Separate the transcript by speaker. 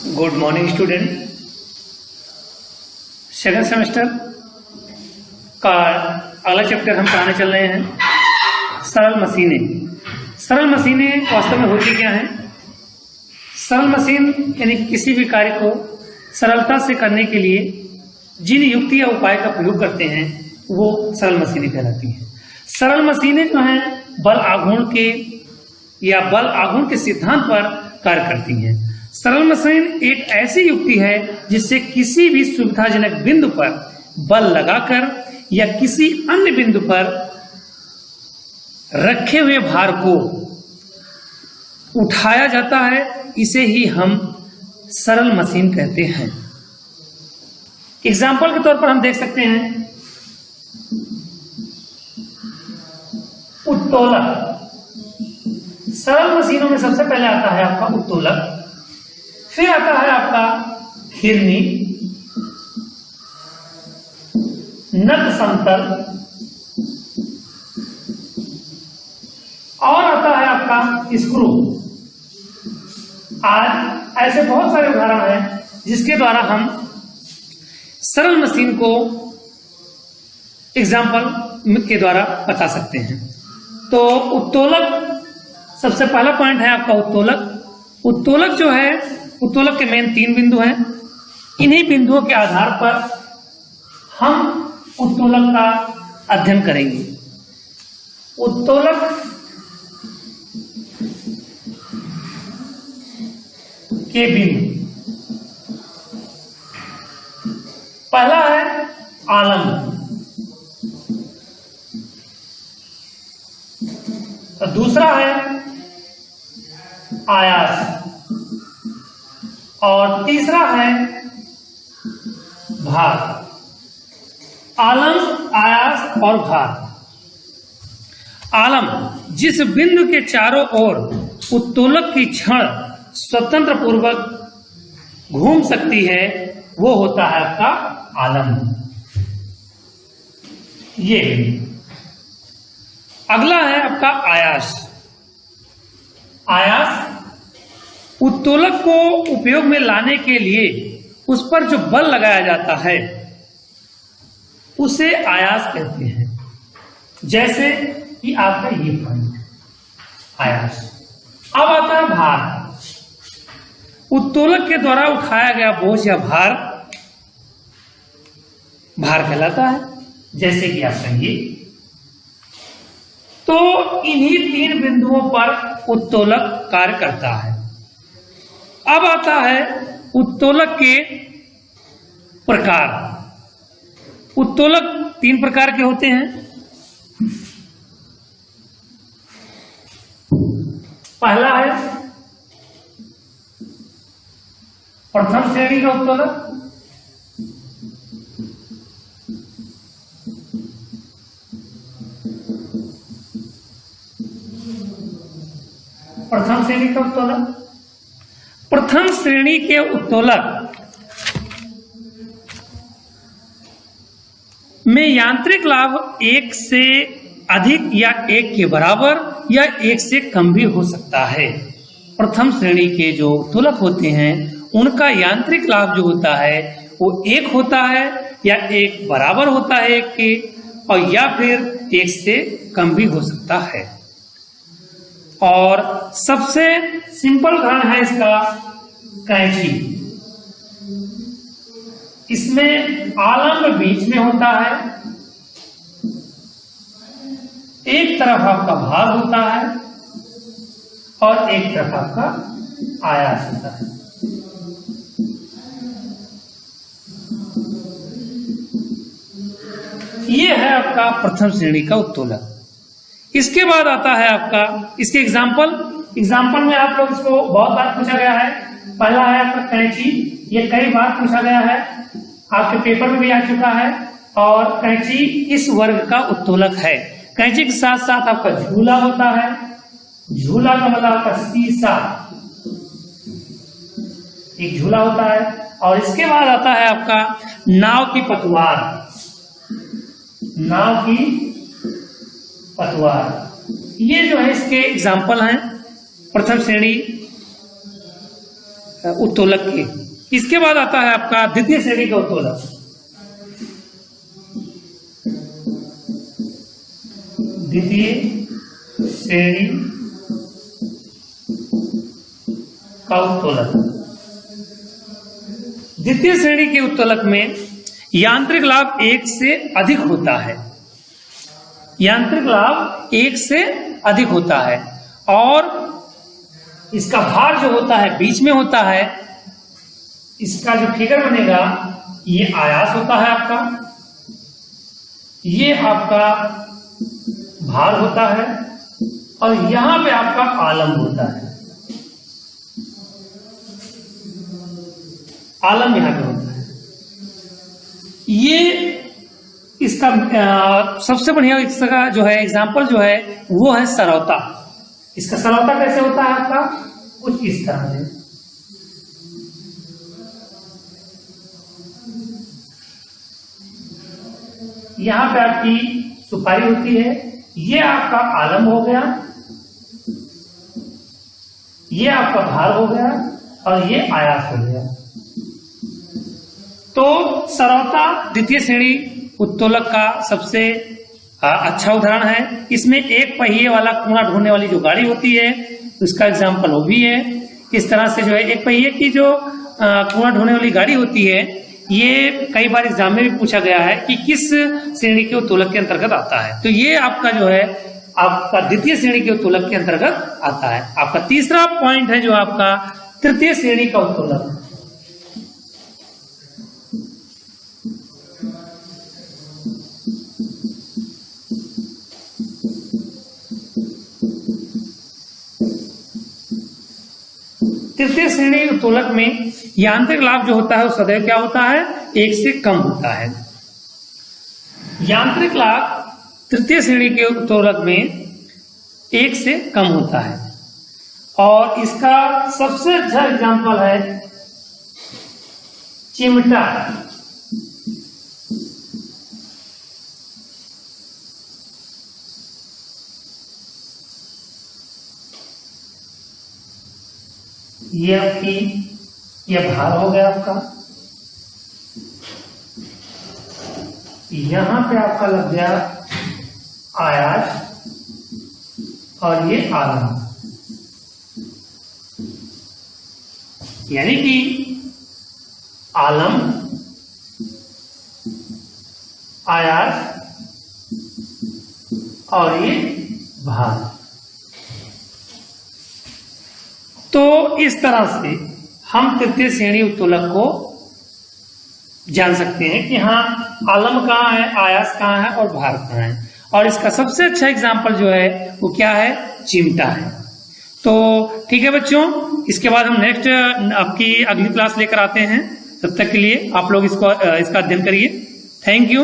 Speaker 1: Good morning student. Second semester का अगला chapter हम पढ़ाने चल रहे हैं सरल मशीनें। सरल मशीनें वास्तव में होती क्या हैं? सरल मशीन यानी किसी भी कार्य को सरलता से करने के लिए जिन युक्ति या उपाय का प्रयोग करते हैं वो सरल मशीनें कहलाती हैं। सरल मशीनें जो हैं बल आघूर्ण के या बल आघूर्ण के सिद्धांत पर कार्य करती हैं। सरल मशीन एक ऐसी युक्ति है जिससे किसी भी सुविधाजनक बिंदु पर बल लगाकर या किसी अन्य बिंदु पर रखे हुए भार को उठाया जाता है। इसे ही हम सरल मशीन कहते हैं। एग्जाम्पल के तौर पर हम देख सकते हैं उत्तोलक। सरल मशीनों में सबसे पहले आता है आपका उत्तोलक, फिर आता है आपका घिरनी, नट समतल और आता है आपका स्क्रू। आज ऐसे बहुत सारे उदाहरण हैं जिसके द्वारा हम सरल मशीन को एग्जाम्पल के द्वारा बता सकते हैं। तो उत्तोलक सबसे पहला पॉइंट है आपका उत्तोलक। उत्तोलक जो है, उत्तोलक के मेन 3 बिंदु हैं। इन्हीं बिंदुओं के आधार पर हम उत्तोलक का अध्ययन करेंगे। उत्तोलक के बिंदु पहला है आलम्ब, दूसरा है आयास और तीसरा है भार। आलम्ब, आयास और भार। आलम्ब जिस बिंदु के चारों ओर उत्तोलक की छड़ स्वतंत्र पूर्वक घूम सकती है वो होता है आपका आलम्ब। ये अगला है आपका आयास। आयास उत्तोलक को उपयोग में लाने के लिए उस पर जो बल लगाया जाता है उसे आयास कहते हैं। जैसे कि आपका ये पॉइंट आयास। अब आता है भार। उत्तोलक के द्वारा उठाया गया बोझ या भार कहलाता है। जैसे कि आपका ये। तो इन्हीं 3 बिंदुओं पर उत्तोलक कार्य करता है। अब आता है उत्तोलक के प्रकार। उत्तोलक 3 प्रकार के होते हैं। पहला है प्रथम श्रेणी का उत्तोलक, प्रथम श्रेणी का उत्तोलक। प्रथम श्रेणी के उत्तोलक में यांत्रिक लाभ 1 से अधिक या 1 के बराबर या 1 से कम भी हो सकता है। प्रथम श्रेणी के जो उत्तोलक होते हैं उनका यांत्रिक लाभ जो होता है वो 1 होता है या 1 बराबर होता है 1 के, और या फिर 1 से कम भी हो सकता है। और सबसे सिंपल उदाहरण है इसका कैंची। इसमें आलम्ब बीच में होता है, एक तरफ आपका भार होता है और एक तरफ आपका आयास होता है। ये है आपका प्रथम श्रेणी का उत्तोलक। इसके बाद आता है आपका इसके एग्जाम्पल में आप लोग इसको बहुत बार पूछा गया है। पहला है आपका कैंची। ये कई बार पूछा गया है, आपके पेपर में भी आ चुका है। और कैंची इस वर्ग का उत्तोलक है। कैंची के साथ साथ आपका झूला होता है। झूला का मतलब आपका शीशा, एक झूला होता है। और इसके बाद आता है आपका नाव की पतवार। नाव की पतवार ये जो है इसके एग्जाम्पल हैं। प्रथम श्रेणी उत्तोलक के। इसके बाद आता है आपका द्वितीय श्रेणी का उत्तोलक। द्वितीय श्रेणी का उत्तोलक। द्वितीय श्रेणी के उत्तोलक में यांत्रिक लाभ 1 से अधिक होता है। यांत्रिक लाभ 1 से अधिक होता है और इसका भार जो होता है बीच में होता है। इसका जो फिगर बनेगा ये आयास होता है आपका, ये आपका भार होता है और यहां पे आपका आलम होता है। आलम यहां पे होता है। ये इसका सबसे बढ़िया इसका जो है एग्जाम्पल जो है वो है सरौता। इसका सरौता कैसे होता है आपका, कुछ इस तरह से। यहां पे आपकी सुपारी होती है, ये आपका आलम हो गया, ये आपका भार हो गया और ये आयास हो गया। तो सरौता द्वितीय श्रेणी उत्तोलक का सबसे अच्छा उदाहरण है। इसमें एक पहिए वाला कुआं ढोने वाली जो गाड़ी होती है उसका एग्जाम्पल वो भी है। इस तरह से जो है एक पहिए की जो कुआं ढोने वाली गाड़ी होती है, ये कई बार एग्जाम में भी पूछा गया है कि किस श्रेणी के उत्तोलक के अंतर्गत आता है। तो ये आपका जो है आपका द्वितीय श्रेणी के उत्तोलक के अंतर्गत आता है। आपका तीसरा पॉइंट है जो आपका तृतीय श्रेणी का उत्तोलक। तृतीय श्रेणी उत्तोलक में यांत्रिक लाभ जो होता है वो सदैव क्या होता है, 1 से कम होता है। यांत्रिक लाभ तृतीय श्रेणी के उत्तोलक में 1 से कम होता है और इसका सबसे अच्छा एग्जाम्पल है चिमटा। ये आपकी ये भार हो गया आपका, यहां पे आपका लग गया आयास और ये आलम। यानी कि आलम, आयास और ये भार। तो इस तरह से हम तृतीय श्रेणी उत्तोलक को जान सकते हैं कि हाँ आलम कहाँ है, आयास कहाँ है और भार कहाँ है। और इसका सबसे अच्छा एग्जाम्पल जो है वो क्या है, चिमटा है। तो ठीक है बच्चों, इसके बाद हम नेक्स्ट आपकी अगली क्लास लेकर आते हैं। तब तक के लिए आप लोग इसका अध्ययन करिए। Thank you.